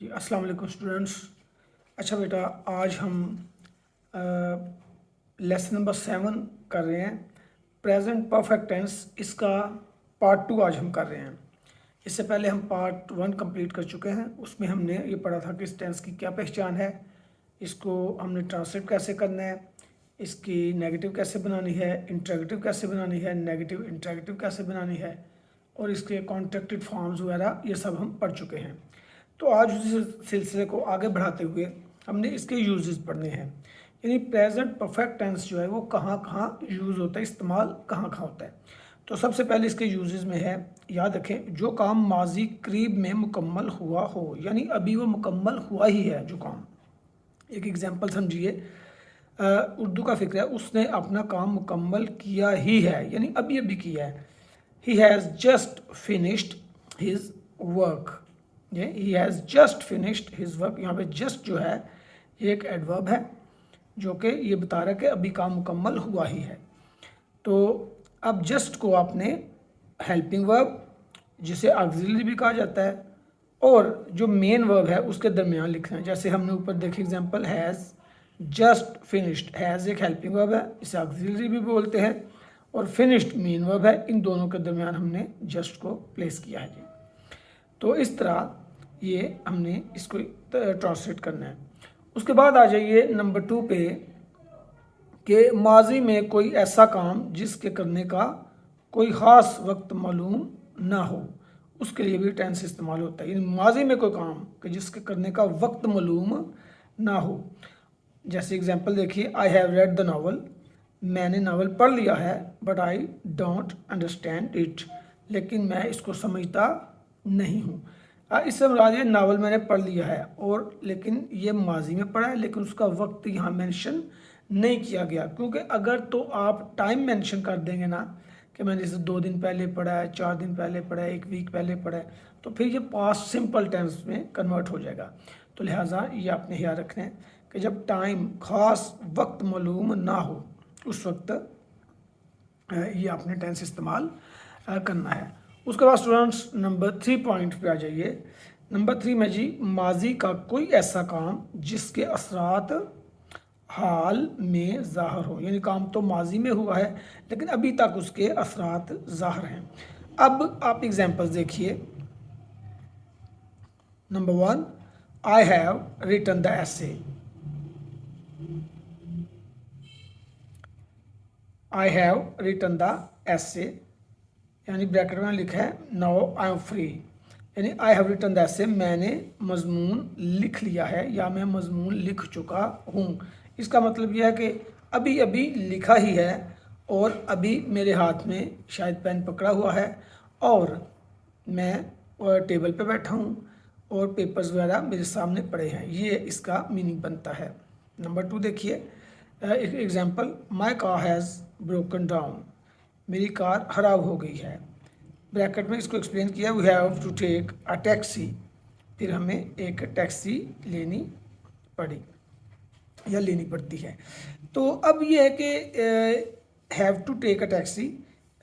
जी अस्सलाम वालेकुम स्टूडेंट्स। अच्छा बेटा, आज हम लेसन नंबर 7 कर रहे हैं, प्रेजेंट परफेक्ट टेंस। इसका पार्ट 2 आज हम कर रहे हैं। इससे पहले हम पार्ट 1 कंप्लीट कर चुके हैं। उसमें हमने ये पढ़ा था कि इस टेंस की क्या पहचान है, इसको हमने ट्रांसलेट कैसे करना है, इसकी नेगेटिव कैसे बनानी है, इंटरेगेटिव कैसे बनानी है, नेगेटिव इंटरेगेटिव कैसे बनानी है, और इसके कॉन्ट्रैक्टेड फॉर्म्स वगैरह ये सब हम पढ़ चुके हैं। तो आज उसी सिलसिले को आगे बढ़ाते हुए हमने इसके यूजेस पढ़ने हैं। यानी प्रेजेंट परफेक्ट टेंस जो है वो कहाँ कहाँ यूज़ होता है, इस्तेमाल कहाँ कहाँ होता है। तो सबसे पहले इसके यूजेस में है, याद रखें, जो काम माजी करीब में मुकम्मल हुआ हो, यानी अभी वो मुकम्मल हुआ ही है जो काम। एक एग्जांपल समझिए, उर्दू का फिक्र है, उसने अपना काम मुकम्मल किया ही है, यानी अभी अभी किया है। He has just finished his work. ये he has just finished his work, यहाँ पे जस्ट जो है ये एक एडवर्ब है जो कि ये बता रहा है कि अभी काम मुकम्मल हुआ ही है। तो अब जस्ट को आपने हेल्पिंग वर्ब, जिसे ऑक्सिलरी भी कहा जाता है, और जो मेन वर्ब है उसके दरमियान लिखना है। जैसे हमने ऊपर देखे example, has just finished. Has एक हेल्पिंग वर्ब है, इसे ऑक्सिलरी भी बोलते हैं, और फिनिश्ड मेन वर्ब है। इन दोनों के दरमियान हमने जस्ट को प्लेस किया है जी। तो इस तरह ये हमने इसको ट्रांसलेट करना है। उसके बाद आ जाइए नंबर 2 पे, कि माजी में कोई ऐसा काम जिसके करने का कोई ख़ास वक्त मालूम ना हो, उसके लिए भी टेंस इस्तेमाल होता है। यानी माजी में कोई काम कि जिसके करने का वक्त मालूम ना हो। जैसे एग्जांपल देखिए, I have read the novel, मैंने नावल पढ़ लिया है, but I don't understand it, लेकिन मैं इसको समझता नहीं हूँ। इससे मुराद ये नावल मैंने पढ़ लिया है, और लेकिन ये माजी में पढ़ा है, लेकिन उसका वक्त यहाँ मेंशन नहीं किया गया। क्योंकि अगर तो आप टाइम मेंशन कर देंगे ना, कि मैंने जैसे 2 दिन पहले पढ़ा है, 4 दिन पहले पढ़ा है, 1 वीक पहले पढ़ा है, तो फिर ये पास्ट सिंपल टेंस में कन्वर्ट हो जाएगा। तो लिहाजा ये आपने याद रखना है कि जब टाइम ख़ास वक्त मालूम ना हो, उस वक्त ये आपने टेंस इस्तेमाल करना है। उसके बाद स्टूडेंट्स नंबर 3 पॉइंट पे आ जाइए। नंबर 3 में जी, माजी का कोई ऐसा काम जिसके असरात हाल में ज़ाहिर हो। यानी काम तो माजी में हुआ है, लेकिन अभी तक उसके असरात ज़ाहिर हैं। अब आप एग्जांपल्स देखिए। Number 1, I have written the essay. I have written the essay, यानी ब्रैकेट में लिखा है नाउ आई एम फ्री, यानी आई हैव रिटन द एसे, मैंने मजमून लिख लिया है या मैं मजमून लिख चुका हूँ। इसका मतलब यह है कि अभी अभी लिखा ही है, और अभी मेरे हाथ में शायद पेन पकड़ा हुआ है, और मैं टेबल पे बैठा हूँ, और पेपर्स वगैरह मेरे सामने पड़े हैं। ये इसका मीनिंग बनता है। नंबर 2 देखिए, example, my car has broken down, मेरी कार ख़राब हो गई है। ब्रैकेट में इसको एक्सप्लेन किया, we have to take a taxi, फिर हमें एक टैक्सी लेनी पड़ी या लेनी पड़ती है। तो अब ये है कि have to take a taxi,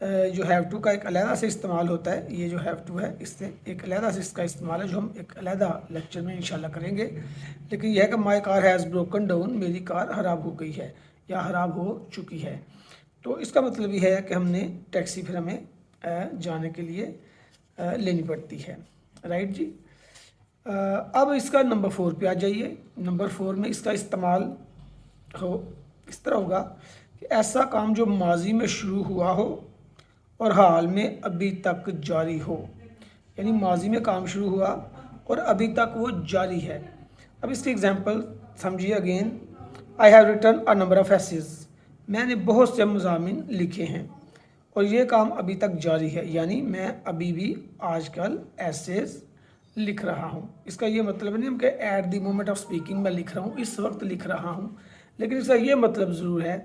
जो हैव टू का एक अलहदा से इस्तेमाल होता है। ये जो हैव टू है, इससे एक अलहदा से इसका इस्तेमाल है, जो हम एक अलहदा लेक्चर में इंशाल्लाह करेंगे। लेकिन यह है कि माई कार हैज़ ब्रोकन डाउन, मेरी कार ख़राब हो गई है या ख़राब हो चुकी है। तो इसका मतलब ये है कि हमने टैक्सी फिर हमें जाने के लिए लेनी पड़ती है। राइट जी। अब इसका नंबर 4 पे आ जाइए। नंबर 4 में इसका इस्तेमाल हो इस तरह होगा कि ऐसा काम जो माजी में शुरू हुआ हो और हाल में अभी तक जारी हो। यानी माजी में काम शुरू हुआ और अभी तक वो जारी है। अब इसके एग्जांपल समझिए again, I have written a number of essays, मैंने बहुत से मज़ामीन लिखे हैं, और ये काम अभी तक जारी है, यानी मैं अभी भी आजकल एसेज लिख रहा हूँ। इसका ये मतलब नहीं कि at the moment of speaking मैं लिख रहा हूँ, इस वक्त लिख रहा हूँ, लेकिन इसका ये मतलब ज़रूर है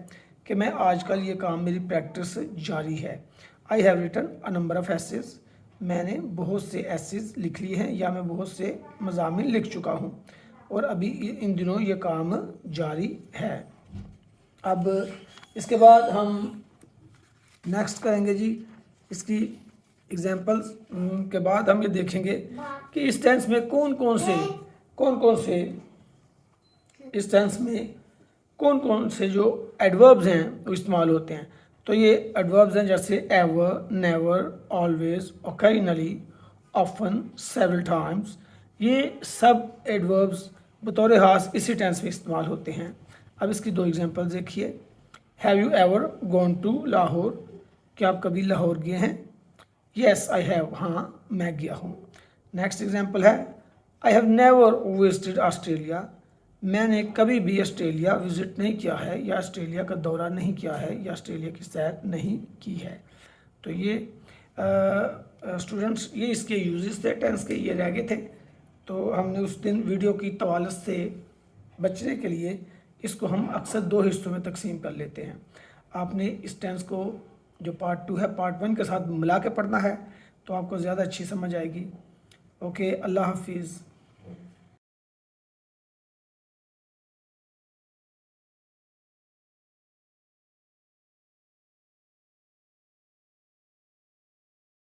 कि मैं आजकल ये काम, मेरी प्रैक्टिस जारी है। I have written a number of essays, मैंने बहुत से एसेज लिख लिए हैं या मैं बहुत से मज़ामीन लिख चुका हूँ, और अभी इन दिनों ये काम जारी है। अब इसके बाद हम नेक्स्ट करेंगे जी, इसकी एग्जांपल्स के बाद हम ये देखेंगे कि इस टेंस में कौन कौन से कौन कौन से इस टेंस में कौन कौन से जो एडवर्ब्स हैं वो इस्तेमाल होते हैं। तो ये एडवर्ब्स हैं जैसे ever, never, always, occasionally, often, several times. ये सब एडवर्ब्स बतौर ख़ास इसी टेंस में इस्तेमाल होते हैं। अब इसकी दो एग्जांपल्स देखिए। Have you ever gone to Lahore, क्या आप कभी लाहौर गए हैं? येस आई हैव, हाँ मैं गया हूँ। नेक्स्ट एग्जांपल है I have never visited Australia, मैंने कभी भी ऑस्ट्रेलिया विज़िट नहीं किया है या ऑस्ट्रेलिया का दौरा नहीं किया है या ऑस्ट्रेलिया की सैर नहीं की है। तो ये स्टूडेंट्स ये इसके यूजेस थे टेंस के, ये रह गए थे। तो हमने उस दिन वीडियो की तवालत से बचने के लिए इसको हम अक्सर दो हिस्सों में तकसीम कर लेते हैं। आपने इस टेंस को जो पार्ट 2 है पार्ट 1 के साथ मिला के पढ़ना है तो आपको ज़्यादा अच्छी समझ आएगी। ओके, अल्लाह हाफिज़।